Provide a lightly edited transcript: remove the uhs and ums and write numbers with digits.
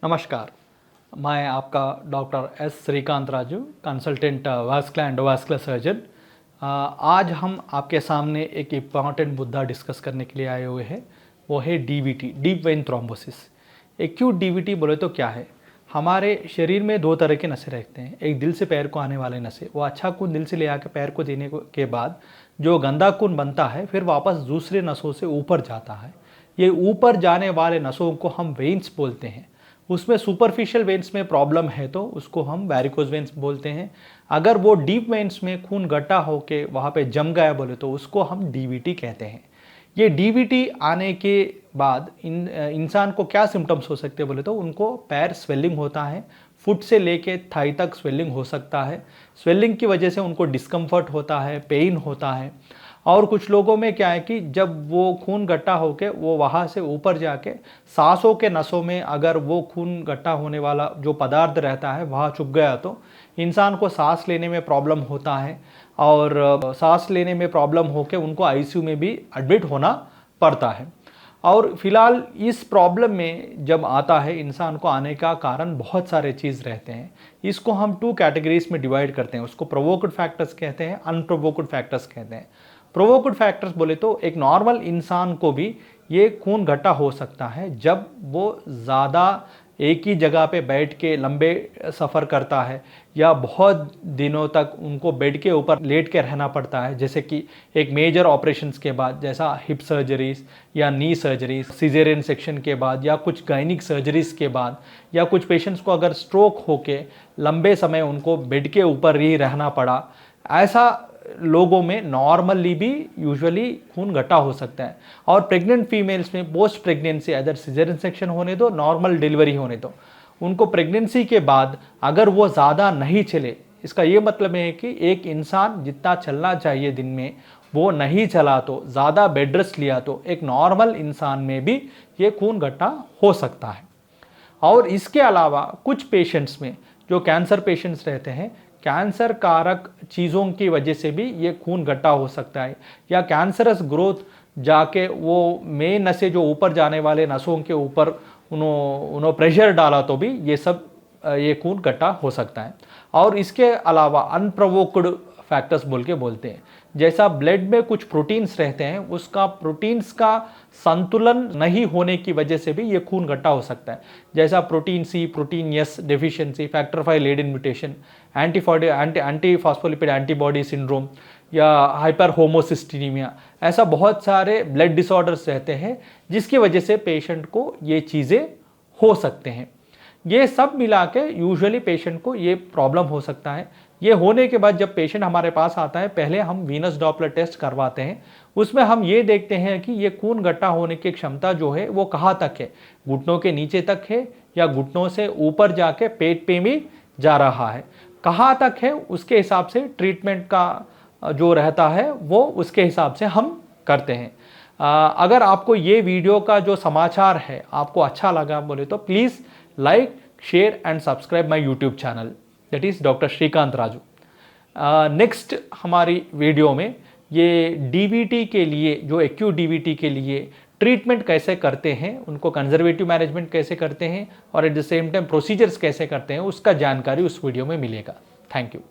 नमस्कार, मैं आपका doctor S Srikanth Raju, consultant vascular endovascular surgeon. आज हम आपके सामने एक इम्पॉर्टेंट मुद्दा डिस्कस करने के लिए आए हुए हैं। वो है DVT, deep vein thrombosis. Acute DVT बोले तो क्या है? हमारे शरीर में दो तरह के नसें रहते हैं। एक दिल से पैर को आने वाले नसें, वो अच्छा खून दिल से ले आके पैर को देने के बाद जो गंदा खून बनता है फिर वापस दूसरे नसों से ऊपर जाता है। ये ऊपर जाने वाले नसों को हम वेन्स बोलते हैं। उसमें सुपरफिशियल वेन्स में प्रॉब्लम है तो उसको हम वैरिकोज वेन्स बोलते हैं। अगर वो डीप वेन्स में खून गड्ढा होके वहाँ पे जम गया बोले तो उसको हम डीवीटी कहते हैं। ये डीवीटी आने के बाद इंसान को क्या सिम्टम्स हो सकते हैं बोले तो उनको पैर स्वेलिंग होता है, फुट से लेके थाई तक स्वेलिंग हो सकता है। स्वेलिंग की वजह से उनको डिस्कम्फर्ट होता है, पेन होता है। और कुछ लोगों में क्या है कि जब वो खून गट्टा होके वो वहाँ से ऊपर जाके सांसों के नसों में अगर वो खून गट्टा होने वाला जो पदार्थ रहता है वहाँ चुभ गया तो इंसान को सांस लेने में प्रॉब्लम होता है और सांस लेने में प्रॉब्लम होके उनको आईसीयू में भी एडमिट होना पड़ता है। और फिलहाल इस प्रॉब्लम में जब आता है इंसान को आने का कारण बहुत सारे चीज़ रहते हैं। इसको हम 2 कैटेगरीज में डिवाइड करते हैं। उसको प्रोवोक्ड फैक्टर्स कहते हैं, अनप्रोवोक्ड फैक्टर्स कहते हैं। प्रोवोक्ड फैक्टर्स बोले तो एक नॉर्मल इंसान को भी ये खून गट्टा हो सकता है जब वो ज़्यादा एक ही जगह पे बैठ के लंबे सफ़र करता है या बहुत दिनों तक उनको बेड के ऊपर लेट के रहना पड़ता है, जैसे कि एक मेजर ऑपरेशंस के बाद, जैसा हिप सर्जरीज या नी सर्जरीज, सिजेरियन सेक्शन के बाद या कुछ गायनिक सर्जरीज के बाद, या कुछ पेशेंट्स को अगर स्ट्रोक होके लंबे समय उनको बेड के ऊपर ही रहना पड़ा। ऐसा लोगों में नॉर्मली भी यूजुअली खून गट्टा हो सकता है। और प्रेग्नेंट फीमेल्स में post pregnancy other caesarean section होने दो, नॉर्मल डिलीवरी होने दो, उनको प्रेगनेंसी के बाद अगर वो ज़्यादा नहीं चले, इसका ये मतलब है कि एक इंसान जितना चलना चाहिए दिन में वो नहीं चला तो, ज़्यादा बेड रेस्ट लिया तो एक नॉर्मल इंसान में भी ये खून गट्टा हो सकता है। और इसके अलावा कुछ पेशेंट्स में जो कैंसर पेशेंट्स रहते हैं, कैंसर कारक चीज़ों की वजह से भी ये खून गट्टा हो सकता है, या कैंसरस ग्रोथ जाके वो मेन नसें जो ऊपर जाने वाले नसों के ऊपर उन्होंने प्रेशर डाला तो भी ये खून गट्टा हो सकता है। और इसके अलावा अनप्रोवोक्ड फैक्टर्स बोल के बोलते हैं, जैसा ब्लड में कुछ प्रोटीन्स रहते हैं, उसका प्रोटीन्स का संतुलन नहीं होने की वजह से भी ये खून गट्टा हो सकता है। जैसा protein C, protein S deficiency, factor 5 Leiden mutation, antiphospholipid antibody syndrome या हाइपर होमोसिस्टीनिमिया, ऐसा बहुत सारे ब्लड डिसऑर्डर्स रहते हैं जिसकी वजह से पेशेंट को ये चीज़ें हो सकते हैं। ये सब मिला के यूजुअली पेशेंट को ये प्रॉब्लम हो सकता है। ये होने के बाद जब पेशेंट हमारे पास आता है, पहले हम वीनस डॉपलर टेस्ट करवाते हैं। उसमें हम ये देखते हैं कि ये खून गट्टा होने की क्षमता जो है वो कहाँ तक है, घुटनों के नीचे तक है या घुटनों से ऊपर जाके पेट पे भी जा रहा है, कहाँ तक है, उसके हिसाब से ट्रीटमेंट का जो रहता है वो उसके हिसाब से हम करते हैं। अगर आपको ये वीडियो का जो समाचार है आपको अच्छा लगा बोले तो please like, share and subscribe my YouTube channel, that is doctor Srikanth Raju. Next हमारी वीडियो में ये डीवीटी के लिए, जो एक्यूट डीवीटी के लिए ट्रीटमेंट कैसे करते हैं, उनको कंजर्वेटिव मैनेजमेंट कैसे करते हैं और at the same time procedures कैसे करते हैं, उसका जानकारी उस वीडियो में मिलेगा। Thank you.